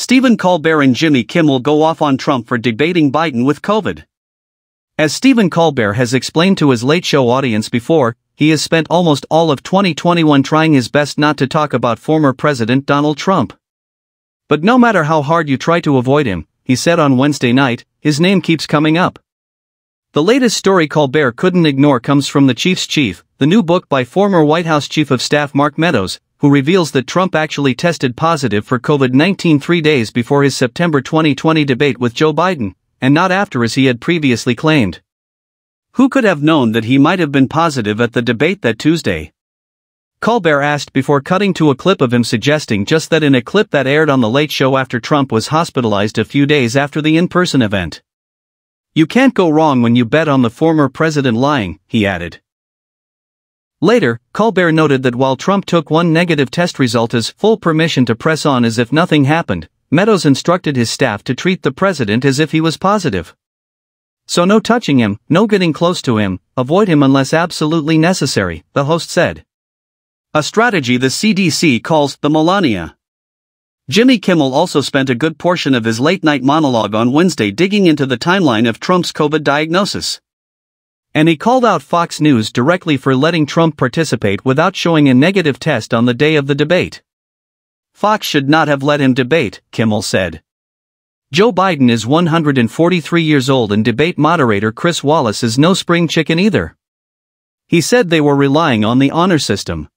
Stephen Colbert and Jimmy Kimmel go off on Trump for debating Biden with COVID. As Stephen Colbert has explained to his Late Show audience before, he has spent almost all of 2021 trying his best not to talk about former President Donald Trump. But no matter how hard you try to avoid him, he said on Wednesday night, his name keeps coming up. The latest story Colbert couldn't ignore comes from The Chief's Chief, the new book by former White House Chief of Staff Mark Meadows, who reveals that Trump actually tested positive for COVID-19 3 days before his September 2020 debate with Joe Biden, and not after as he had previously claimed. Who could have known that he might have been positive at the debate that Tuesday? Colbert asked before cutting to a clip of him suggesting just that in a clip that aired on The Late Show after Trump was hospitalized a few days after the in-person event. You can't go wrong when you bet on the former president lying, he added. Later, Colbert noted that while Trump took one negative test result as full permission to press on as if nothing happened, Meadows instructed his staff to treat the president as if he was positive. So no touching him, no getting close to him, avoid him unless absolutely necessary, the host said. A strategy the CDC calls the Melania. Jimmy Kimmel also spent a good portion of his late-night monologue on Wednesday digging into the timeline of Trump's COVID diagnosis. And he called out Fox News directly for letting Trump participate without showing a negative test on the day of the debate. Fox should not have let him debate, Kimmel said. Joe Biden is 143 years old and debate moderator Chris Wallace is no spring chicken either. He said they were relying on the honor system.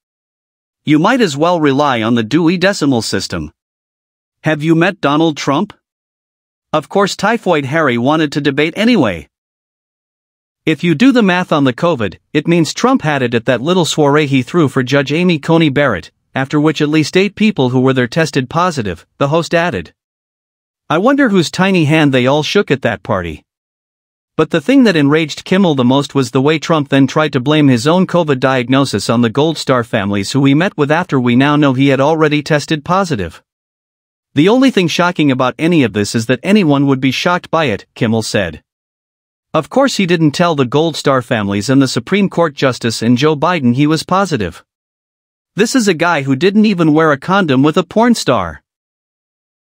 You might as well rely on the Dewey Decimal System. Have you met Donald Trump? Of course Typhoid Harry wanted to debate anyway. If you do the math on the COVID, it means Trump had it at that little soiree he threw for Judge Amy Coney Barrett, after which at least 8 people who were there tested positive, the host added. I wonder whose tiny hand they all shook at that party. But the thing that enraged Kimmel the most was the way Trump then tried to blame his own COVID diagnosis on the Gold Star families who he met with after we now know he had already tested positive. The only thing shocking about any of this is that anyone would be shocked by it, Kimmel said. Of course he didn't tell the Gold Star families and the Supreme Court Justice and Joe Biden he was positive. This is a guy who didn't even wear a condom with a porn star.